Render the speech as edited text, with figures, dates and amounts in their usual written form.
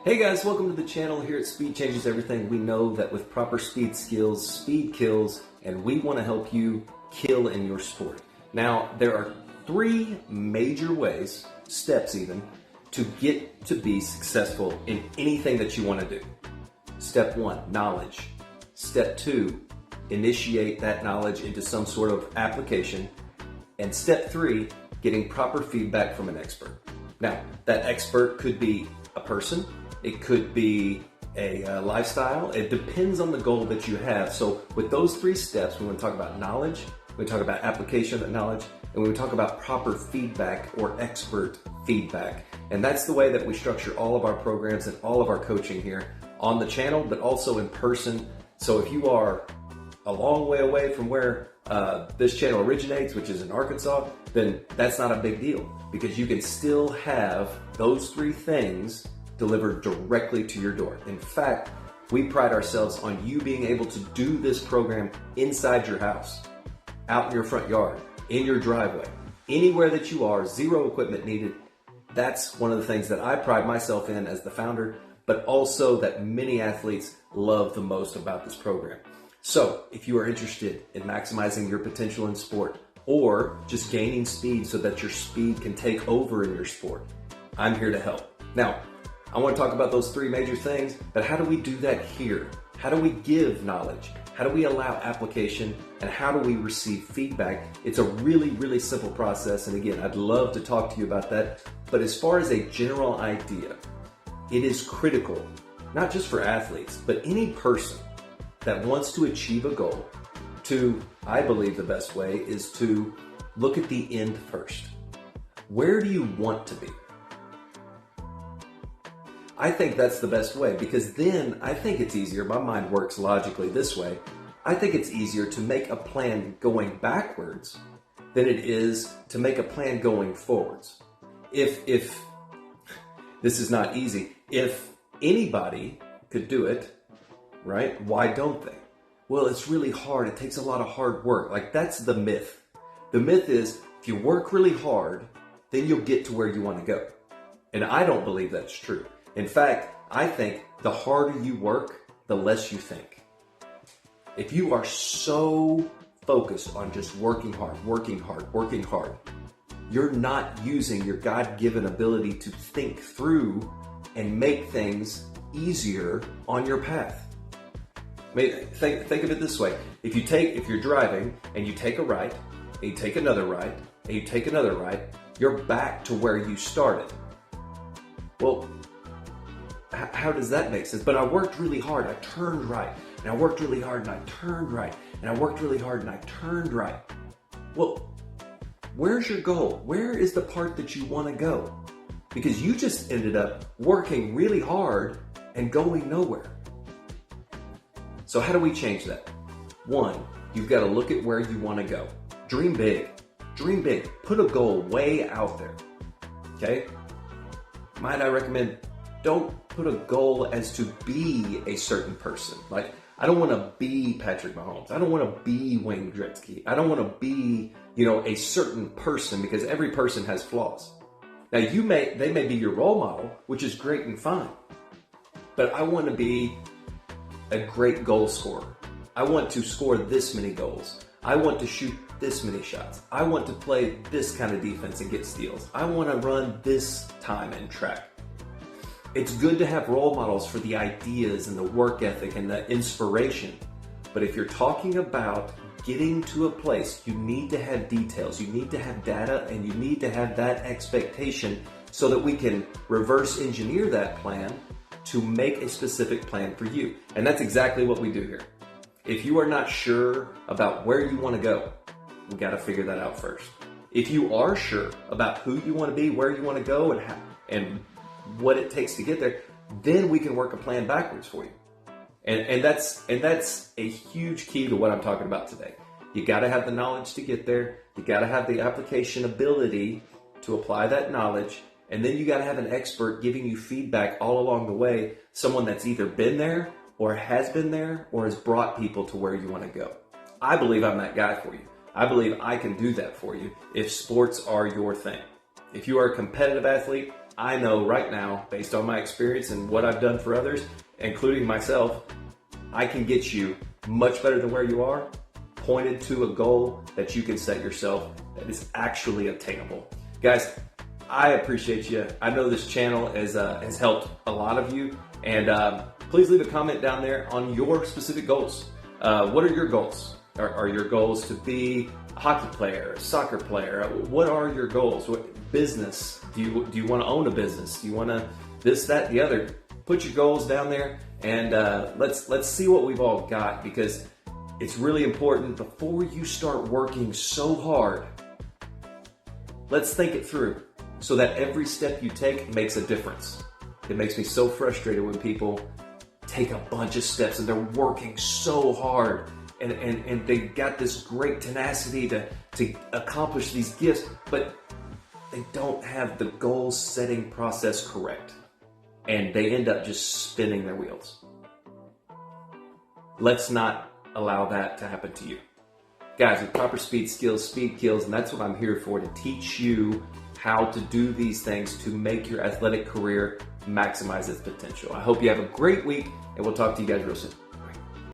Hey guys, welcome to the channel. Here at Speed Changes Everything, we know that with proper speed skills, speed kills, and we want to help you kill in your sport. Now, there are three major ways, steps even, to get to be successful in anything that you want to do. Step one, knowledge. Step two, initiate that knowledge into some sort of application. And step three, getting proper feedback from an expert. Now, that expert could be a person, it could be a lifestyle. It depends on the goal that you have. So with those three steps, we want to talk about knowledge, we talk about application of that knowledge, and we talk about proper feedback or expert feedback. And that's the way that we structure all of our programs and all of our coaching here on the channel, but also in person. So if you are a long way away from where this channel originates, which is in Arkansas, then that's not a big deal because you can still have those three things delivered directly to your door. In fact, we pride ourselves on you being able to do this program inside your house, out in your front yard, in your driveway, anywhere that you are, zero equipment needed. That's one of the things that I pride myself in as the founder, but also that many athletes love the most about this program. So if you are interested in maximizing your potential in sport or just gaining speed so that your speed can take over in your sport, I'm here to help. Now, I want to talk about those three major things, but how do we do that here? How do we give knowledge? How do we allow application? And how do we receive feedback? It's a really, really simple process. And again, I'd love to talk to you about that. But as far as a general idea, it is critical, not just for athletes, but any person that wants to achieve a goal to, I believe the best way is to look at the end first. Where do you want to be? I think that's the best way because then I think it's easier. My mind works logically this way. I think it's easier to make a plan going backwards than it is to make a plan going forwards. If this is not easy, if anybody could do it, right? Why don't they? Well, it's really hard. It takes a lot of hard work. Like that's the myth. The myth is if you work really hard, then you'll get to where you want to go. And I don't believe that's true. In fact, I think the harder you work, the less you think. If you are so focused on just working hard, you're not using your God-given ability to think through and make things easier on your path. I mean, think of it this way. If you're driving and you take a right, and you take another right, and you take another right, you're back to where you started. Well, how does that make sense? But I worked really hard. I turned right. And I worked really hard and I turned right. And I worked really hard and I turned right. Well, where's your goal? Where is the part that you want to go? Because you just ended up working really hard and going nowhere. So how do we change that? One, you've got to look at where you want to go. Dream big. Dream big. Put a goal way out there. Okay? Might I recommend don't put a goal as to be a certain person. Like, I don't want to be Patrick Mahomes. I don't want to be Wayne Gretzky. I don't want to be, a certain person because every person has flaws. Now, they may be your role model, which is great and fine. But I want to be a great goal scorer. I want to score this many goals. I want to shoot this many shots. I want to play this kind of defense and get steals. I want to run this time in track. It's good to have role models for the ideas and the work ethic and the inspiration. But if you're talking about getting to a place, you need to have details, you need to have data, and you need to have that expectation so that we can reverse engineer that plan to make a specific plan for you. And that's exactly what we do here. If you are not sure about where you want to go, we got to figure that out first. If you are sure about who you want to be, where you want to go, and how, and what it takes to get there, then we can work a plan backwards for you. And that's a huge key to what I'm talking about today. You got to have the knowledge to get there. You got to have the application ability to apply that knowledge. And then you got to have an expert giving you feedback all along the way, someone that's either been there or has been there or has brought people to where you want to go. I believe I'm that guy for you. I believe I can do that for you if sports are your thing. If you are a competitive athlete, I know right now, based on my experience and what I've done for others, including myself, I can get you much better than where you are, pointed to a goal that you can set yourself that is actually attainable. Guys, I appreciate you. I know this channel has helped a lot of you, and please leave a comment down there on your specific goals. What are your goals? Are your goals to be a hockey player, a soccer player? What are your goals? What business? Do you want to own a business? Do you want to this, that, the other? Put your goals down there, and let's see what we've all got, because it's really important before you start working so hard. Let's think it through so that every step you take makes a difference. It makes me so frustrated when people take a bunch of steps and they're working so hard and they got this great tenacity to accomplish these gifts, but they don't have the goal setting process correct. And they end up just spinning their wheels. Let's not allow that to happen to you. Guys, with proper speed skills, speed kills, and that's what I'm here for, to teach you how to do these things to make your athletic career maximize its potential. I hope you have a great week, and we'll talk to you guys real soon.